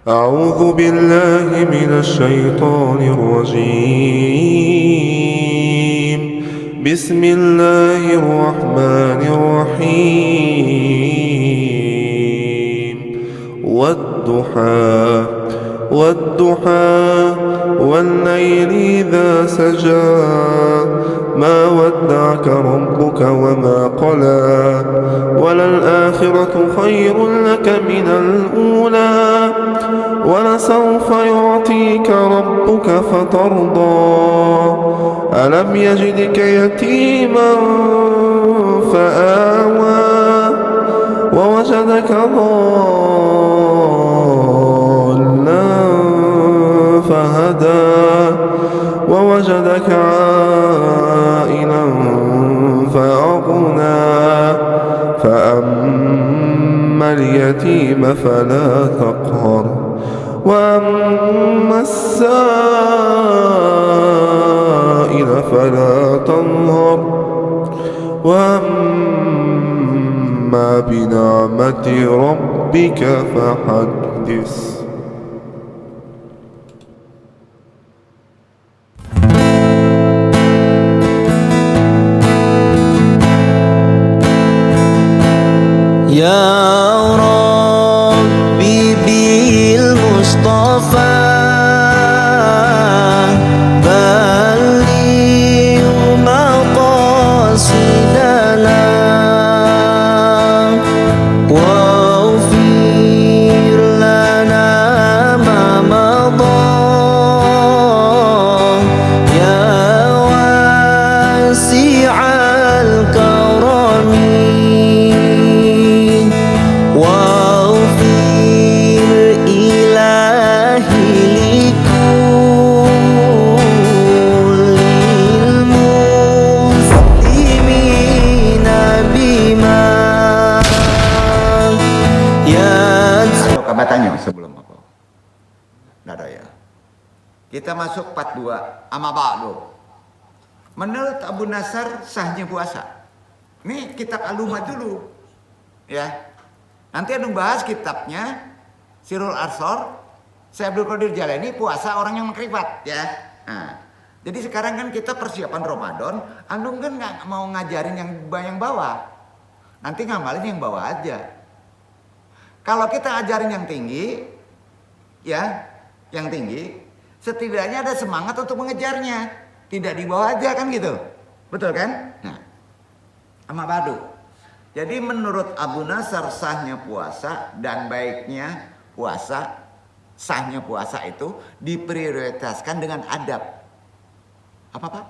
أعوذ بالله من الشيطان الرجيم. بسم الله الرحمن الرحيم. والضحى والليل إذا سجى ما ودعك ربك وما قلى وللآخرة خير لك من الأولى ولسوف يعطيك ربك فترضى ألم يجدك يتيما فآوى ووجدك ضالا فهدى ووجدك عائلا فأغنى فأما اليتيم فلا تقهر وأما السائل فلا تنهر وأما بنعمة ربك فحدث. يا ربي بالمصطفى بلغ مقاصدنا واغفر لنا ما مضى يا واسع الكرم واغفر إلهي لكل المسلمين بما Coba tanya sebelum apa? Nggak ada ya. Kita masuk part 2 ama ba'du. Menurut Abu Nasar sahnya puasa. Nih kitab Al-Lumah dulu. Ya. Nanti ada bahas kitabnya Sirul Arsor, Syekh Abdul Qadir Jalani puasa orang yang mengkribat ya. Nah, jadi sekarang kan kita persiapan Ramadan, Andung kan nggak mau ngajarin yang bawah. Nanti ngamalin yang bawah aja. Kalau kita ajarin yang tinggi, ya, yang tinggi, setidaknya ada semangat untuk mengejarnya. Tidak di bawah aja kan gitu. Betul kan? Nah, ama badu. Jadi menurut Abu Nasar sahnya puasa dan baiknya puasa, sahnya puasa itu diprioritaskan dengan adab. Apa Pak?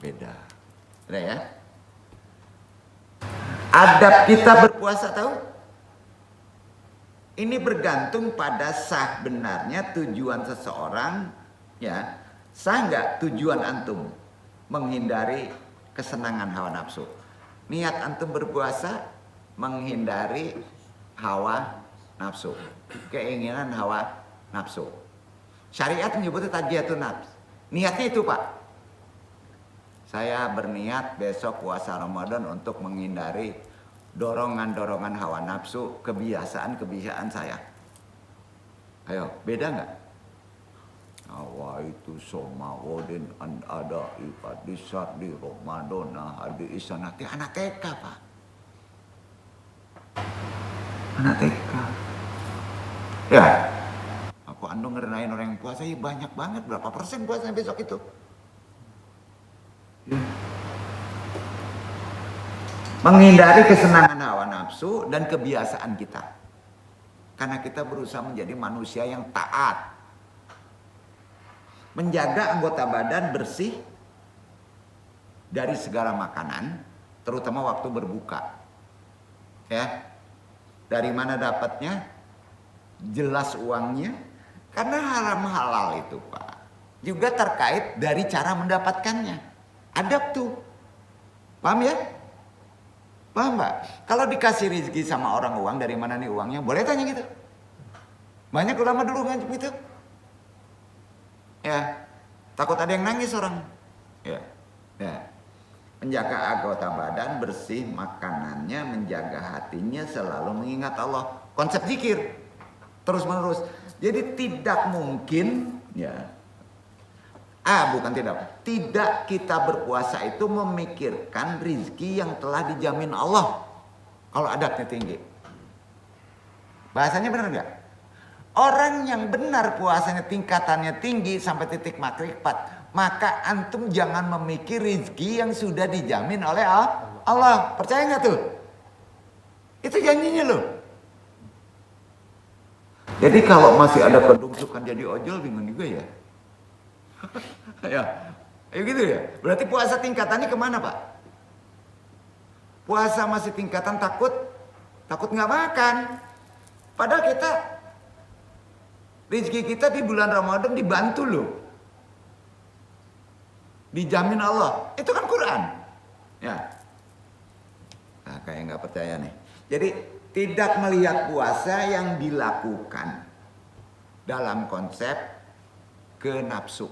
Beda. Beda ya? Adab kita berpuasa tahu? Ini bergantung pada sah benarnya tujuan seseorang, ya. Sah nggak tujuan antum menghindari kesenangan hawa nafsu? Niat antum berpuasa menghindari hawa nafsu, keinginan hawa nafsu. Syariat menyebutnya tadjiyatun nafs. Niatnya itu Pak. Saya berniat besok puasa Ramadan untuk menghindari dorongan-dorongan hawa nafsu, kebiasaan-kebiasaan saya. Ayo, beda nggak? Awa itu soma wodin ada ifadisat di Ramadan hadi isanati anak TK Pak. Anak TK. Ya. Aku andong ngerenain orang yang puasa ya banyak banget, berapa persen puasanya besok itu? Ya. Menghindari kesenangan hawa nafsu dan kebiasaan kita. Karena kita berusaha menjadi manusia yang taat. Menjaga anggota badan bersih dari segala makanan, terutama waktu berbuka. Ya. Dari mana dapatnya? Jelas uangnya. Karena haram halal itu, Pak. Juga terkait dari cara mendapatkannya. Adab tuh. Paham ya? Paham Pak? Kalau dikasih rezeki sama orang uang, dari mana nih uangnya? Boleh tanya gitu. Banyak ulama dulu ngancam gitu. Ya, takut ada yang nangis orang. Ya, ya. Menjaga anggota badan bersih, makanannya, menjaga hatinya, selalu mengingat Allah. Konsep zikir terus menerus. Jadi tidak mungkin ya. Tidak kita berpuasa itu memikirkan rizki yang telah dijamin Allah. Kalau adatnya tinggi. Bahasanya benar nggak? Orang yang benar puasanya tingkatannya tinggi sampai titik makrifat, maka antum jangan memikir rizki yang sudah dijamin oleh Allah. Percaya nggak tuh? Itu janjinya loh. Jadi kalau masih ada kedungsukan jadi ojol, bingung juga ya. ya gitu ya. Berarti puasa tingkatannya kemana, Pak? Puasa masih tingkatan takut nggak makan. Padahal rezeki kita di bulan Ramadan dibantu loh. Dijamin Allah. Itu kan Quran. Ya. Nah, kayak nggak percaya nih. Jadi tidak melihat puasa yang dilakukan dalam konsep ke nafsu.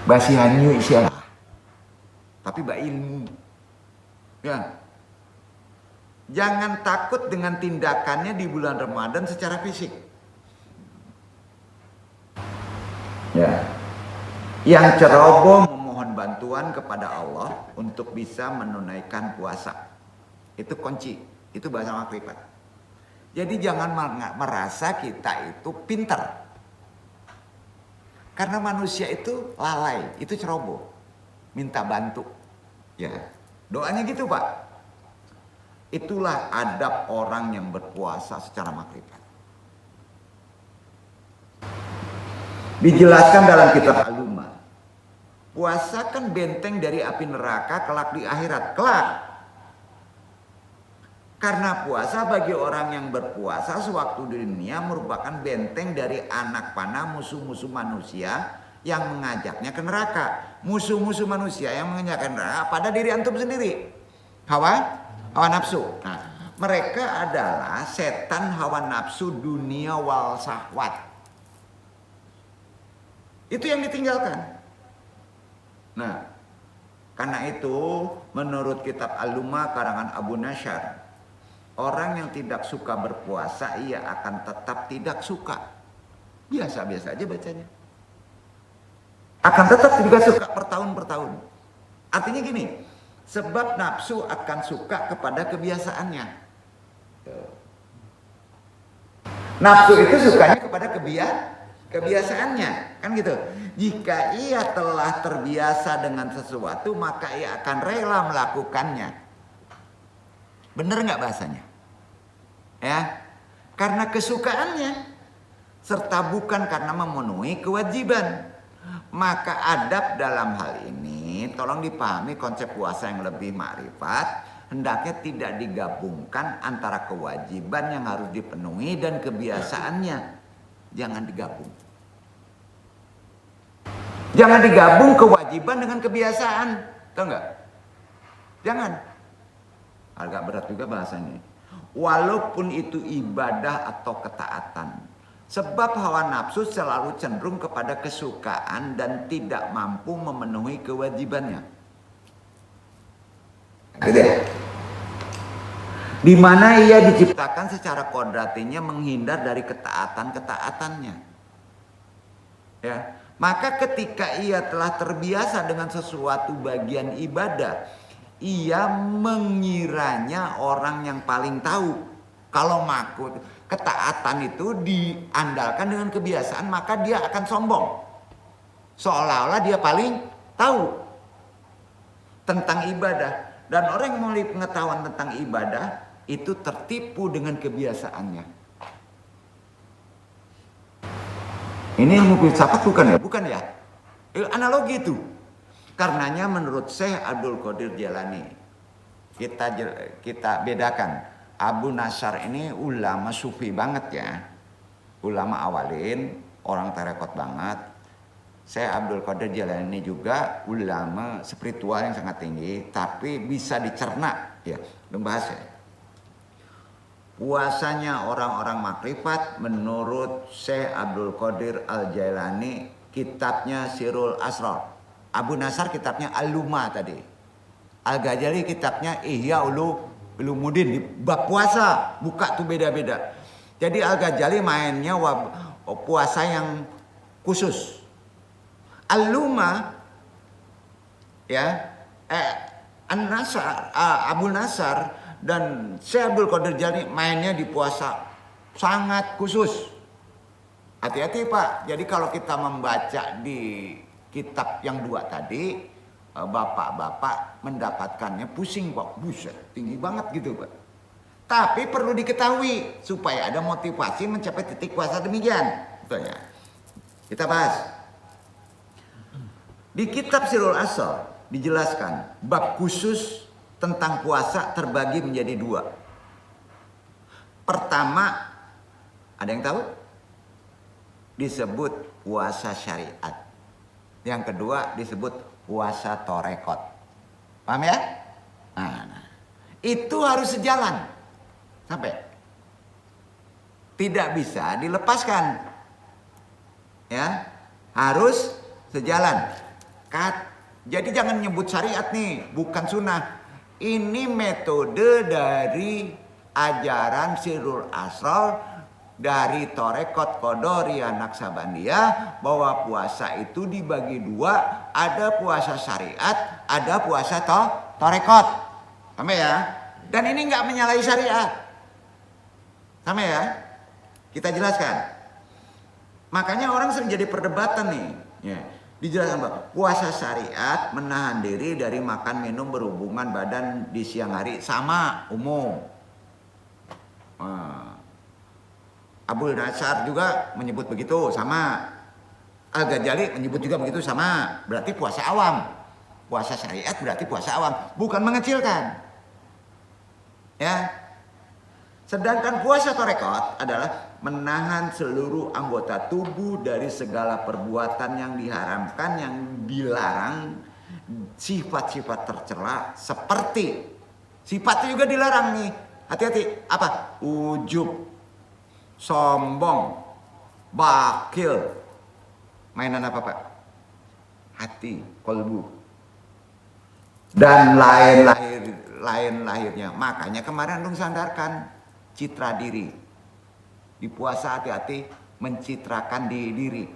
Basihannya isyalah. Tapi ba ilmu. Ya. Jangan takut dengan tindakannya di bulan Ramadan secara fisik. Ya. Yang ceroboh memohon bantuan kepada Allah untuk bisa menunaikan puasa. Itu kunci. Itu bahasa makrifat. Jadi jangan merasa kita itu pintar. Karena manusia itu lalai, itu ceroboh. Minta bantu. Ya. Doanya gitu, Pak. Itulah adab orang yang berpuasa secara makrifat. Dijelaskan dalam kitab Al-Lumah. Puasa kan benteng dari api neraka kelak di akhirat. Kelak. Karena puasa bagi orang yang berpuasa sewaktu di dunia merupakan benteng dari anak panah musuh-musuh manusia yang mengajaknya ke neraka. Musuh-musuh manusia yang mengajaknya ke neraka pada diri antum sendiri. Hawa nafsu. Nah, mereka adalah setan hawa nafsu dunia wal syahwat. Itu yang ditinggalkan. Nah, karena itu menurut kitab Al-Lumah karangan Abu Nasyar, orang yang tidak suka berpuasa ia akan tetap tidak suka. Biasa-biasa aja bacanya. Akan tetap tidak suka per tahun. Artinya gini, sebab nafsu akan suka kepada kebiasaannya. Nafsu itu sukanya kepada kebiasaannya, kan gitu. Jika ia telah terbiasa dengan sesuatu, maka ia akan rela melakukannya. Bener nggak bahasanya? Ya, karena kesukaannya, serta bukan karena memenuhi kewajiban. Maka adab dalam hal ini, tolong dipahami konsep puasa yang lebih makrifat, hendaknya tidak digabungkan antara kewajiban yang harus dipenuhi dan kebiasaannya. Jangan digabung. Jangan digabung kewajiban dengan kebiasaan. Tahu nggak? Jangan. Agak berat juga bahasanya. Walaupun itu ibadah atau ketaatan. Sebab hawa nafsu selalu cenderung kepada kesukaan dan tidak mampu memenuhi kewajibannya. Gitu ya? Di mana ia diciptakan secara kodratinya menghindar dari ketaatan-ketaatannya. Ya, maka ketika ia telah terbiasa dengan sesuatu bagian ibadah, ia mengiranya orang yang paling tahu. Kalau makut ketaatan itu diandalkan dengan kebiasaan, maka dia akan sombong. Seolah-olah dia paling tahu tentang ibadah. Dan orang yang memiliki pengetahuan tentang ibadah itu tertipu dengan kebiasaannya. Ini ilmu filsafat bukan ya? Bukan ya? Analogi itu. Karenanya menurut Syekh Abdul Qadir Jailani, kita bedakan. Abu Nasyar ini ulama sufi banget ya. Ulama awalin, orang tarekat banget. Syekh Abdul Qadir Jailani ini juga ulama spiritual yang sangat tinggi, tapi bisa dicerna ya, membahas ya. Puasanya orang-orang makrifat menurut Syekh Abdul Qadir Al-Jailani, kitabnya Sirul Asrar. Abu Nasyar kitabnya Al-Lumah tadi. Al-Ghazali kitabnya Ihya Ulumuddin, di bab puasa, buka tuh beda-beda. Jadi Al-Ghazali mainnya puasa yang khusus. Al-Luma ya, An-Nasar, Abu Nasar dan Syekh Abdul Qadir Jilani mainnya di puasa sangat khusus. Hati-hati Pak. Jadi kalau kita membaca di kitab yang dua tadi, bapak-bapak mendapatkannya pusing Pak. Buset, tinggi banget gitu Pak. Tapi perlu diketahui supaya ada motivasi mencapai titik puasa demikian. Betul ya? Kita bahas. Di kitab Sirul Asar dijelaskan bab khusus tentang puasa terbagi menjadi dua. Pertama, ada yang tahu? Disebut puasa syariat. Yang kedua disebut puasa torekot. Paham ya? Nah, itu harus sejalan. Sampai. Tidak bisa dilepaskan. Ya, harus sejalan. Jadi jangan nyebut syariat nih, bukan sunnah. Ini metode dari ajaran Sirul Asrar dari Torekot Qadariyah Naksabandiyah, bahwa puasa itu dibagi dua, ada puasa syariat, ada puasa Torekot. Sama ya? Dan ini nggak menyalahi syariat. Sama ya? Kita jelaskan. Makanya orang sering jadi perdebatan nih. Ya. Dijelaskan bahwa puasa syariat menahan diri dari makan minum berhubungan badan di siang hari, sama umum. Abu Nasar juga menyebut begitu, sama. Al-Ghazali menyebut juga begitu, sama. Berarti puasa awam. Puasa syariat berarti puasa awam, bukan mengecilkan. Ya. Sedangkan puasa torekot adalah menahan seluruh anggota tubuh dari segala perbuatan yang diharamkan, yang dilarang, sifat-sifat tercela, seperti sifatnya juga dilarang nih. Hati-hati, apa? Ujub, sombong, bakil. Mainan apa Pak? Hati, kolbu. Dan lain-lahirnya. Makanya kemarin Lung sandarkan citra diri. Di puasa hati-hati mencitrakan diri.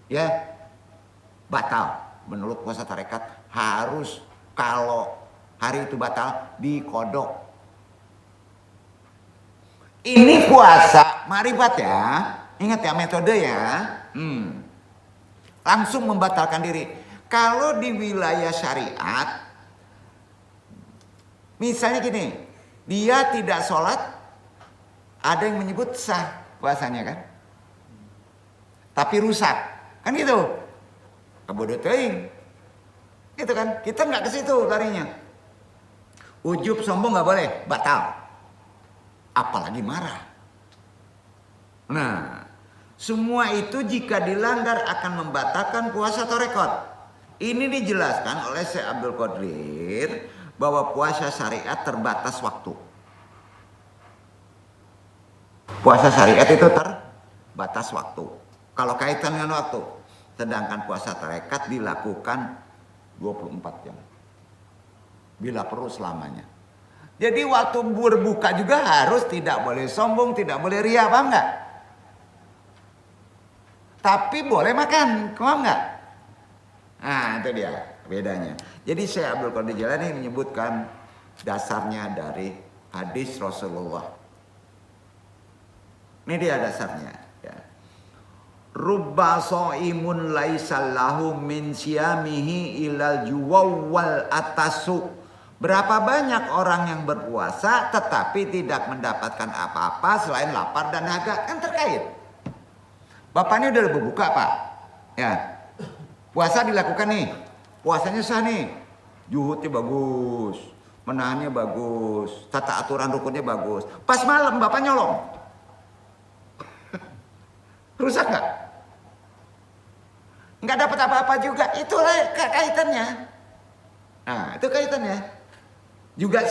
Ya, batal. Menurut puasa tarekat harus, kalau hari itu batal, dikodok. Ini puasa makrifat ya. Ingat ya metode ya. Langsung membatalkan diri. Kalau di wilayah syariat, misalnya gini, dia tidak sholat, ada yang menyebut sah puasanya kan, tapi rusak, kan gitu. Kebodoh teuing. Gitu kan, kita nggak ke situ larinya. Ujub sombong nggak boleh, batal. Apalagi marah. Nah, semua itu jika dilanggar akan membatalkan puasa torekot. Ini dijelaskan oleh Syekh Abdul Qadir bahwa puasa syariat terbatas waktu. Puasa syariat itu terbatas waktu. Kalau kaitan dengan waktu. Sedangkan puasa tarekat dilakukan 24 jam. Bila perlu selamanya. Jadi waktu berbuka juga harus tidak boleh sombong, tidak boleh riya, paham nggak? Tapi boleh makan, paham nggak? Nah itu dia bedanya. Jadi Syekh Abdul Qadir Jilani menyebutkan dasarnya dari hadis Rasulullah. Ini dia dasarnya. Ya. Rubba so'imun laisallahu min siyamihi ilal juwawwal atasu. Berapa banyak orang yang berpuasa tetapi tidak mendapatkan apa-apa selain lapar dan dahaga. Kan terkait. Bapak ini udah berbuka Pak. Ya. Puasa dilakukan nih. Puasanya sah nih. Juhudnya bagus. Menahannya bagus. Tata aturan rukunnya bagus. Pas malam Bapak nyolong. Rusak nggak? Nggak dapat apa-apa juga. Itulah kaitannya. Nah, itu kaitannya. Juga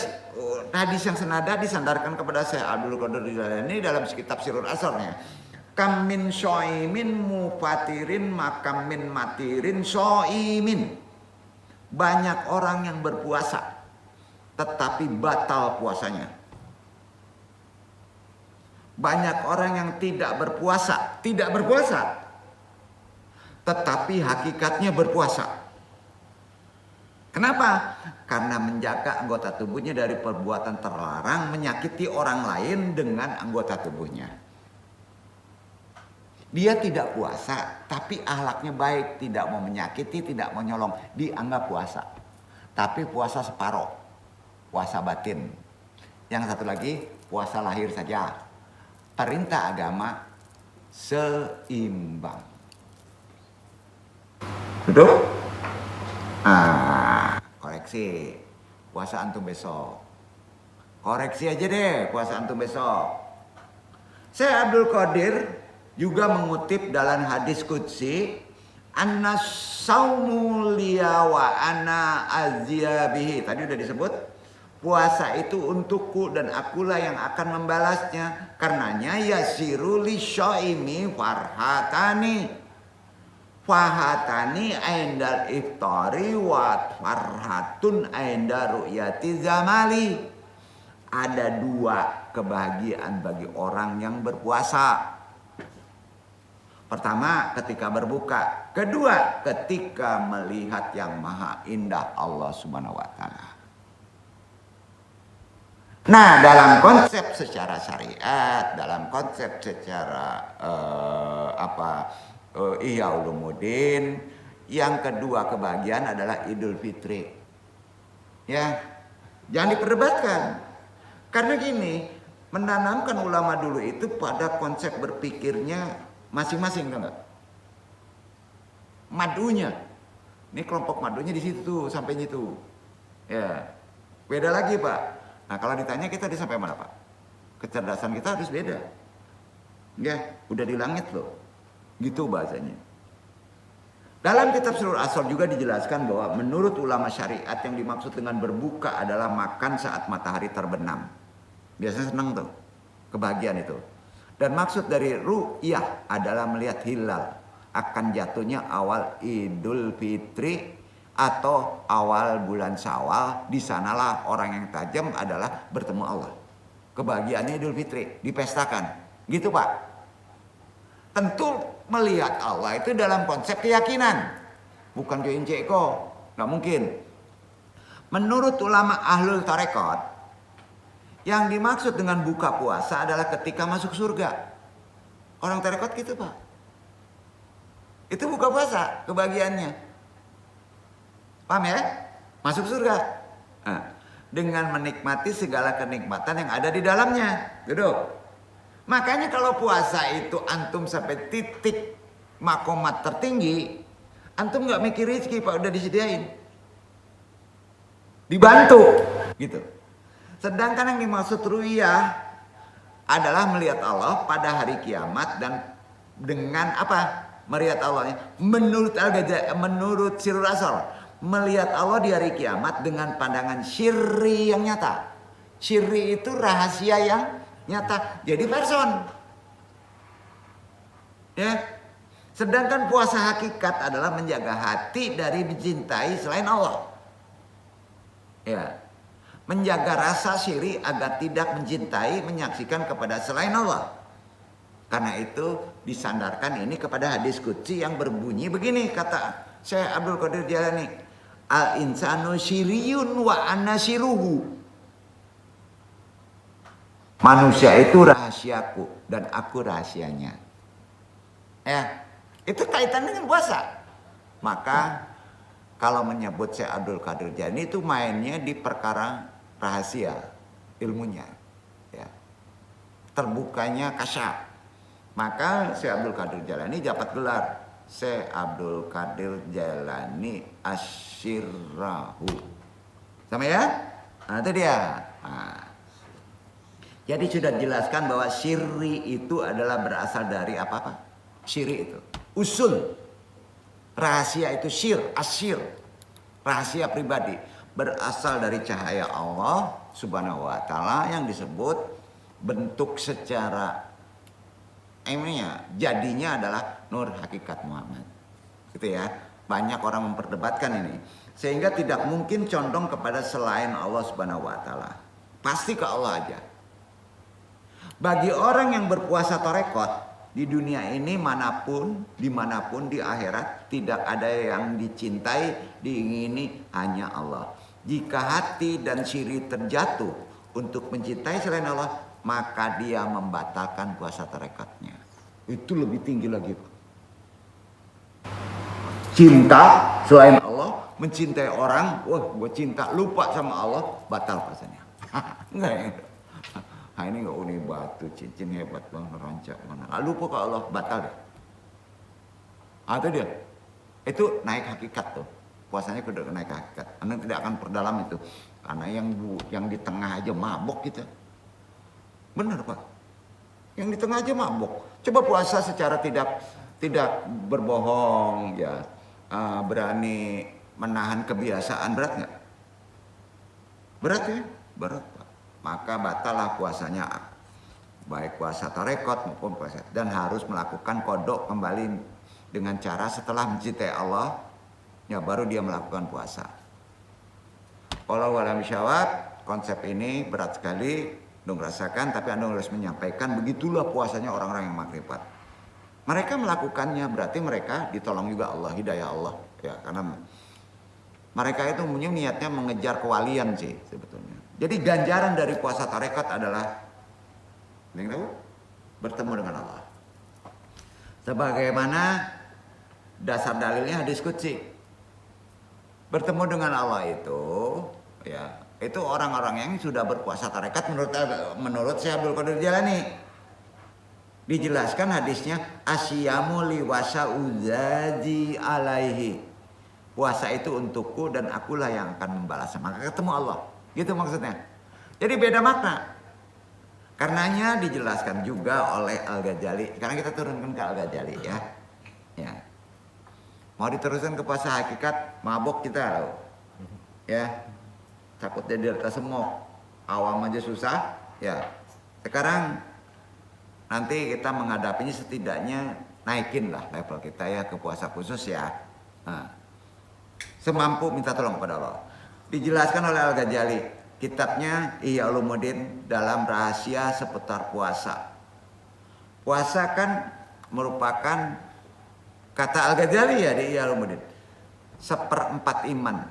hadis yang senada disandarkan kepada Syekh Abdul Qadir Jilani dalam kitab Sirul Asarnya. Kam min syaimin mufatirin makam min matirin syaimin. Banyak orang yang berpuasa tetapi batal puasanya. banyak orang yang tidak berpuasa, tetapi hakikatnya berpuasa. Kenapa? Karena menjaga anggota tubuhnya dari perbuatan terlarang, menyakiti orang lain dengan anggota tubuhnya. Dia tidak puasa, tapi akhlaknya baik, tidak mau menyakiti, tidak mau nyolong, dianggap puasa. Tapi puasa separoh, puasa batin. Yang satu lagi, puasa lahir saja. Perintah agama seimbang. Betul? Koreksi. Puasa antum besok. Koreksi aja deh puasa antum besok. Saya Abdul Qadir juga mengutip dalam hadis qudsi, anna saumu liya wa ana azyabihi. Tadi udah disebut, puasa itu untukku dan akulah yang akan membalasnya. Karenanya yasiru li syaimi farhatani. Fahatani aindal iftari wa farhatun ainda ru'yati zamali. Ada dua kebahagiaan bagi orang yang berpuasa. Pertama, ketika berbuka. Kedua, ketika melihat yang maha indah Allah Subhanahu wa ta'ala. Nah, dalam konsep secara syariat, dalam konsep secara Ihya Ulumuddin, yang kedua kebahagiaan adalah Idul Fitri. Ya, jangan diperdebatkan. Karena gini, menanamkan ulama dulu itu pada konsep berpikirnya masing-masing, enggak? Madunya, ini kelompok madunya di situ sampai itu. Ya, beda lagi Pak. Nah kalau ditanya kita sampai mana Pak? Kecerdasan kita harus beda. Ya, udah di langit loh. Gitu bahasanya. Dalam kitab Surul Asr juga dijelaskan bahwa menurut ulama syariat yang dimaksud dengan berbuka adalah makan saat matahari terbenam. Biasanya senang tuh, kebahagiaan itu. Dan maksud dari ru'yah adalah melihat hilal akan jatuhnya awal Idul Fitri atau awal bulan Syawal. Di sanalah orang yang tajam adalah bertemu Allah. Kebahagiaannya Idul Fitri, dipestakan. Gitu Pak. Tentu melihat Allah itu dalam konsep keyakinan, bukan join ceko, nggak mungkin. Menurut ulama ahlul tarekat, yang dimaksud dengan buka puasa adalah ketika masuk surga. Orang tarekat gitu Pak. Itu buka puasa, kebahagiaannya. Paham ya? Masuk surga. Nah, dengan menikmati segala kenikmatan yang ada di dalamnya. Duduk. Makanya kalau puasa itu antum sampai titik makomat tertinggi, antum nggak mikir rezeki Pak, udah disediain, dibantu, gitu. Sedangkan yang dimaksud ru'yah adalah melihat Allah pada hari kiamat dan dengan apa? Melihat Allahnya. Menurut Sirul Asr, melihat Allah di hari kiamat dengan pandangan syirri yang nyata. Syirri itu rahasia yang nyata, jadi person. Ya. Sedangkan puasa hakikat adalah menjaga hati dari mencintai selain Allah. Ya. Menjaga rasa syiri agar tidak mencintai, menyaksikan kepada selain Allah. Karena itu disandarkan ini kepada hadis qudsi yang berbunyi begini, kata Syekh Abdul Qadir Jailani, al insanu syiriyun wa ana syiruhu. Manusia itu rahasiaku dan aku rahasianya. Ya, itu kaitannya dengan puasa. Maka kalau menyebut Syekh Abdul Qadir Jailani itu mainnya di perkara rahasia ilmunya. Ya. Terbukanya kasyaf. Maka Syekh Abdul Qadir Jailani dapat gelar Syekh Abdul Qadir Jailani Asyirahu. Sama ya? Nah, itu dia. Nah. Jadi sudah dijelaskan bahwa syirri itu adalah berasal dari apa-apa? Syirri itu usul. Rahasia itu asyir. Rahasia pribadi. Berasal dari cahaya Allah Subhanahu wa ta'ala yang disebut bentuk secara jadinya adalah nur hakikat Muhammad. Gitu ya. Banyak orang memperdebatkan ini. Sehingga tidak mungkin condong kepada selain Allah Subhanahu wa ta'ala. Pasti ke Allah aja. Bagi orang yang berpuasa tarekat di dunia ini manapun, dimanapun di akhirat tidak ada yang dicintai, diingini hanya Allah. Jika hati dan siri terjatuh untuk mencintai selain Allah, maka dia membatalkan puasa tarekatnya. Itu lebih tinggi lagi, Pak. Cinta selain Allah, mencintai orang, wah gue cinta, lupa sama Allah, batal puasanya. Enggak ya? Nah ini nggak uni batu, cincin hebat banget, rancak mana. Lupa ke Allah, batal deh. Itu dia. Itu naik hakikat tuh. Puasanya kudu naik hakikat. Anda tidak akan perdalam itu. Karena yang di tengah aja mabok kita. Benar Pak. Yang di tengah aja mabok. Coba puasa secara tidak berbohong ya. Berani menahan kebiasaan, berat nggak? Berat ya? Berat Pak. Maka batallah puasanya, baik puasa tarekat maupun puasa, dan harus melakukan kodok kembali dengan cara setelah mencintai Allah ya baru dia melakukan puasa. Wallahu a'lam bishawab. Konsep ini berat sekali, Dong rasakan, tapi Anda harus menyampaikan begitulah puasanya orang-orang yang makrifat. Mereka melakukannya berarti mereka ditolong juga Allah, hidayah Allah ya, karena mereka itu punya niatnya mengejar kewalian sih sebetulnya. Jadi ganjaran dari puasa tarekat adalah bertemu dengan Allah. Sebagaimana dasar dalilnya hadis qudsi. Bertemu dengan Allah itu ya, itu orang-orang yang sudah berpuasa tarekat menurut Syekh Abdul Qadir Jalani. Dijelaskan hadisnya asyamu liwasa uzaji alaihi. Puasa itu untukku dan akulah yang akan membalasnya. Maka ketemu Allah. Gitu maksudnya. Jadi beda makna. Karenanya dijelaskan juga oleh Al-Ghazali. Sekarang kita turunkan ke Al-Ghazali ya. Ya. Mau diteruskan ke puasa hakikat, mabok kita loh. Ya. Takut dia delta semok. Awam aja susah. Ya. Sekarang nanti kita menghadapinya setidaknya naikin lah level kita ya ke puasa khusus ya. Nah. Semampu minta tolong kepada Allah. Dijelaskan oleh Al-Ghazali, kitabnya Ihya Ulumuddin dalam rahasia seputar puasa. Puasa kan merupakan kata Al-Ghazali ya di Ihya Ulumuddin, 1/4 iman.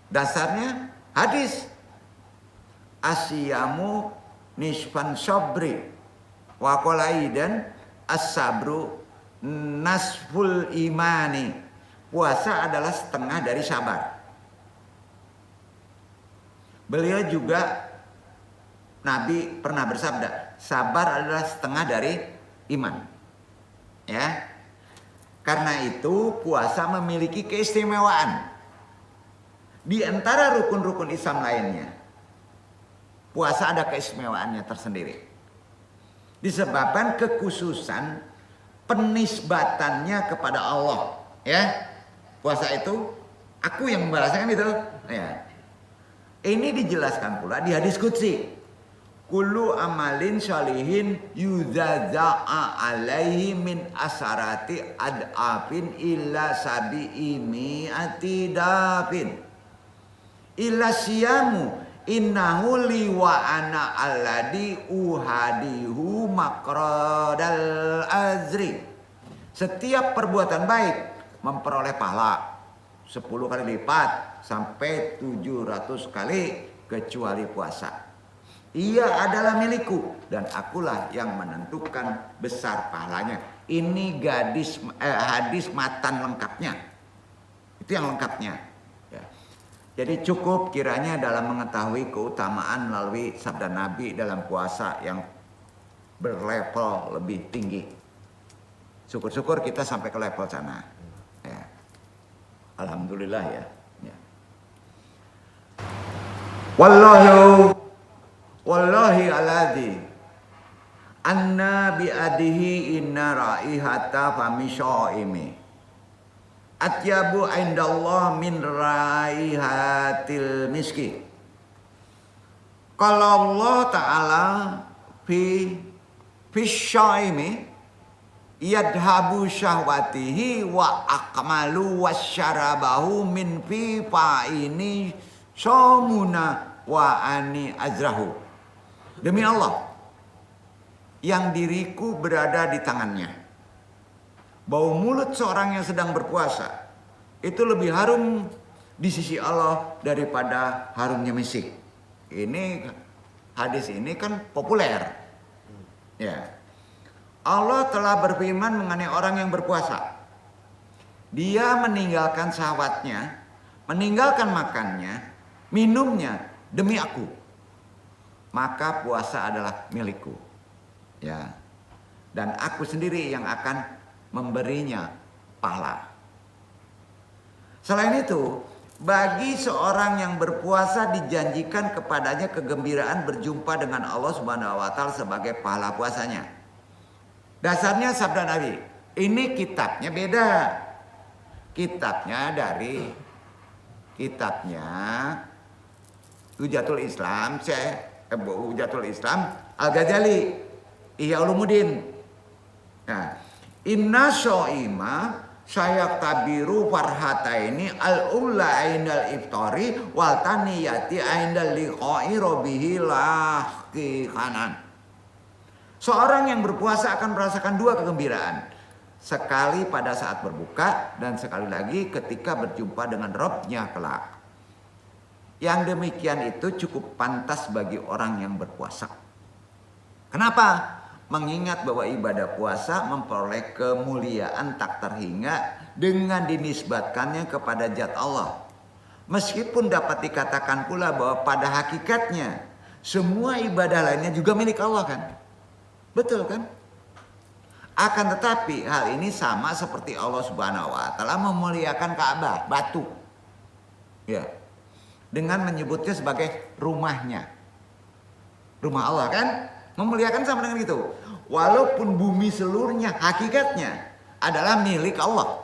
Dasarnya hadis asyamu nisfan sabri wa qala aidan as-sabru nasful imani. Puasa adalah setengah dari sabar. Beliau juga, Nabi pernah bersabda, sabar adalah setengah dari iman. Ya. Karena itu puasa memiliki keistimewaan. Di antara rukun-rukun Islam lainnya, puasa ada keistimewaannya tersendiri. Disebabkan kekhususan penisbatannya kepada Allah. Ya. Puasa itu aku yang membalaskan itu. Ya. Ini dijelaskan pula di hadis qudsi. Kullu amalin sholihin yuzaza'a alaihi min asarati ad'afin illa sabi'i mi'ati dafin. Illa siyamu innahu li wa ana alladhi uhadihu makradal azri. Setiap perbuatan baik memperoleh pahala 10 kali lipat sampai 700 kali kecuali puasa. Ia adalah milikku dan akulah yang menentukan besar pahalanya. Ini hadis matan lengkapnya. Itu yang lengkapnya. Ya. Jadi cukup kiranya dalam mengetahui keutamaan melalui sabda Nabi dalam puasa yang berlevel lebih tinggi. Syukur-syukur kita sampai ke level sana. Ya. Alhamdulillah ya. Ya. Wallahi aladhi anna biadihi inna raihata fami syaimi atyabu indallah min raihatil miski. Kalau Allah Ta'ala fi syaimi yadhabu syahwatihi wa akmalu wasyarabahu min fi fa'ini somuna wa ani azrahu. Demi Allah, yang diriku berada di tangannya. Bau mulut seorang yang sedang berpuasa itu lebih harum di sisi Allah daripada harumnya misik. Ini hadis ini kan populer. Ya. Allah telah berfirman mengenai orang yang berpuasa. Dia meninggalkan syahwatnya, meninggalkan makannya, minumnya demi aku. Maka puasa adalah milikku. Ya. Dan aku sendiri yang akan memberinya pahala. Selain itu, bagi seorang yang berpuasa dijanjikan kepadanya kegembiraan berjumpa dengan Allah Subhanahu wa taala sebagai pahala puasanya. Dasarnya sabda Nabi. Ini kitabnya beda. Kitabnya dari kitabnya Hujatul Islam, Hujatul Islam Al-Ghazali, Ihya Ulumuddin. Nah, inna syaima sayak tabiru farhataini al-ula aindal iftari wal taniyati aindal liqa'i rabbihi lahqiqanan. Seorang yang berpuasa akan merasakan dua kegembiraan. Sekali pada saat berbuka dan sekali lagi ketika berjumpa dengan Rabb-nya kelak. Yang demikian itu cukup pantas bagi orang yang berpuasa. Kenapa? Mengingat bahwa ibadah puasa memperoleh kemuliaan tak terhingga dengan dinisbatkannya kepada zat Allah. Meskipun dapat dikatakan pula bahwa pada hakikatnya semua ibadah lainnya juga milik Allah kan? Betul kan? Akan tetapi hal ini sama seperti Allah Subhanahu wa taala memuliakan Ka'bah, batu. Ya. Dengan menyebutnya sebagai rumahnya. Rumah Allah kan? Memuliakan sama dengan itu. Walaupun bumi seluruhnya hakikatnya adalah milik Allah.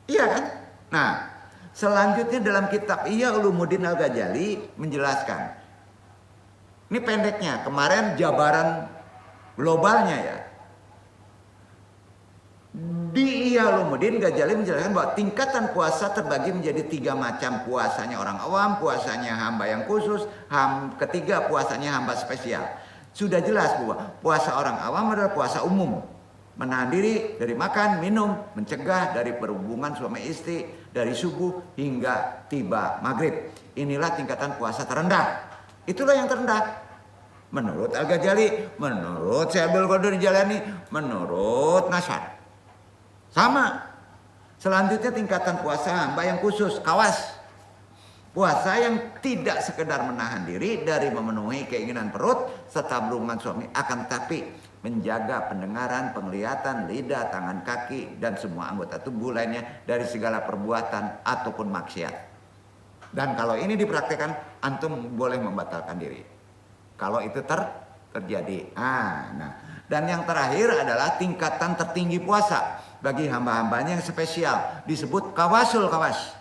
Iya kan? Nah, selanjutnya dalam kitab Ihya Ulumuddin Al-Ghazali menjelaskan. Ini pendeknya, kemarin jabaran globalnya ya. Di Ihya Ulumuddin Ghazali menjelaskan bahwa tingkatan puasa terbagi menjadi 3 macam. Puasanya orang awam, puasanya hamba yang khusus, ketiga puasanya hamba spesial. Sudah jelas bahwa puasa orang awam adalah puasa umum. Menahan diri dari makan, minum, mencegah dari perhubungan suami istri dari subuh hingga tiba maghrib. Inilah tingkatan puasa terendah. Itulah yang terendah. Menurut Al-Ghazali, menurut Syekh Abdul Qadir Jalani, menurut Nasar. Sama. Selanjutnya tingkatan puasa hamba yang khusus, kawas. Puasa yang tidak sekedar menahan diri dari memenuhi keinginan perut serta berhubungan suami, akan tapi menjaga pendengaran, penglihatan, lidah, tangan, kaki dan semua anggota tubuh lainnya dari segala perbuatan ataupun maksiat. Dan kalau ini dipraktikkan, antum boleh membatalkan diri. Kalau itu terjadi. Nah, dan yang terakhir adalah tingkatan tertinggi puasa. Bagi hamba-hambanya yang spesial disebut kawasul kawas.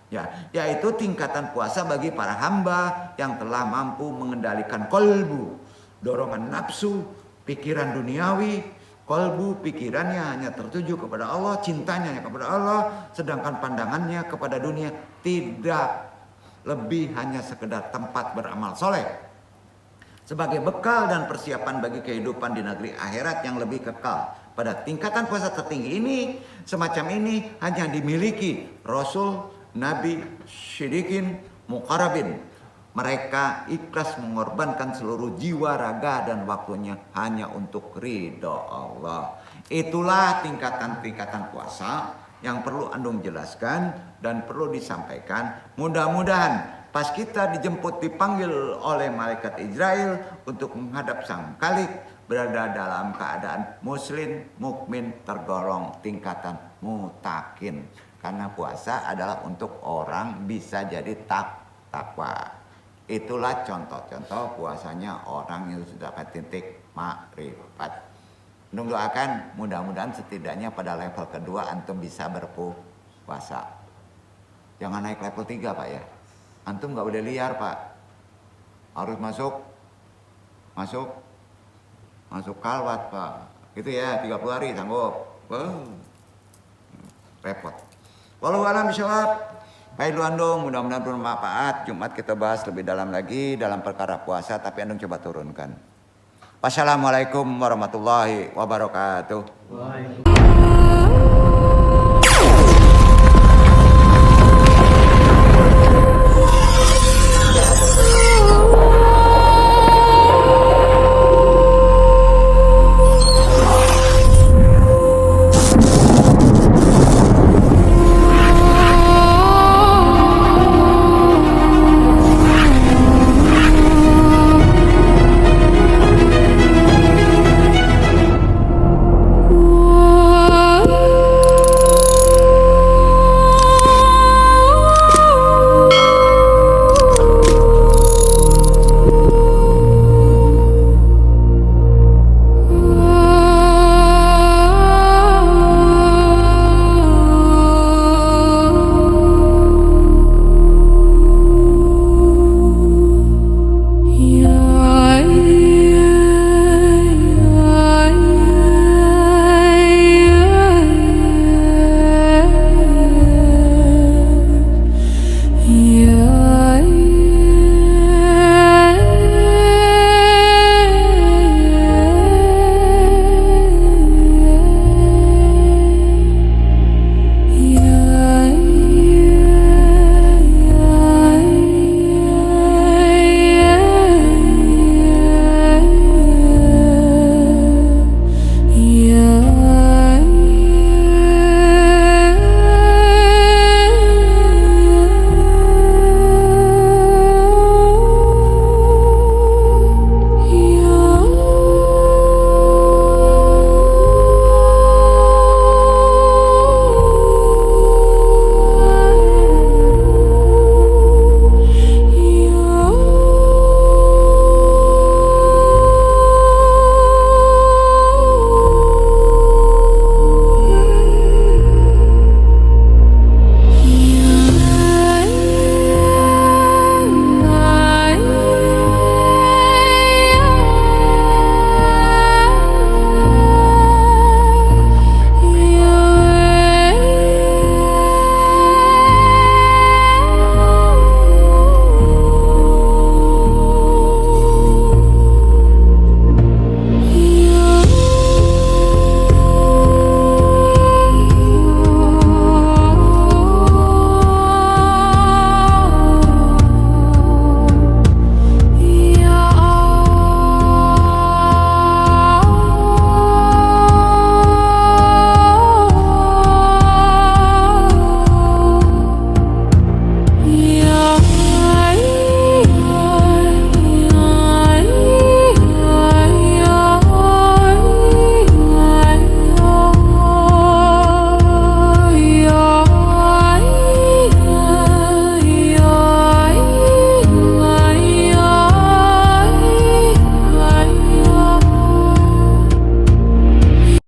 Ya, yaitu tingkatan puasa bagi para hamba yang telah mampu mengendalikan kolbu, dorongan nafsu, pikiran duniawi. Kolbu pikirannya hanya tertuju kepada Allah, cintanya hanya kepada Allah, sedangkan pandangannya kepada dunia tidak lebih hanya sekedar tempat beramal soleh. Sebagai bekal dan persiapan bagi kehidupan di negeri akhirat yang lebih kekal. Pada tingkatan puasa tertinggi ini, semacam ini hanya dimiliki Rasul, Nabi, Siddiqin, Muqarrabin. Mereka ikhlas mengorbankan seluruh jiwa, raga, dan waktunya hanya untuk ridho Allah. Itulah tingkatan-tingkatan puasa yang perlu Andung jelaskan dan perlu disampaikan. Mudah-mudahan pas kita dijemput dipanggil oleh malaikat Israel untuk menghadap sang Khalik, berada dalam keadaan muslim, mukmin, tergolong tingkatan mutakin. Karena puasa adalah untuk orang bisa jadi takwa. Itulah contoh-contoh puasanya orang yang sudah dapat titik makrifat. Doakan mudah-mudahan setidaknya pada level kedua antum bisa berpuasa. Jangan naik level 3 Pak ya. Antum gak boleh liar Pak. Harus masuk kalwat Pak. Gitu ya, 30 hari sanggup. Repot. Walau alam bisawab. Baik lu Andung, mudah-mudahan bermanfaat. Jumat kita bahas lebih dalam lagi dalam perkara puasa, tapi Andung coba turunkan. Wassalamualaikum warahmatullahi wabarakatuh.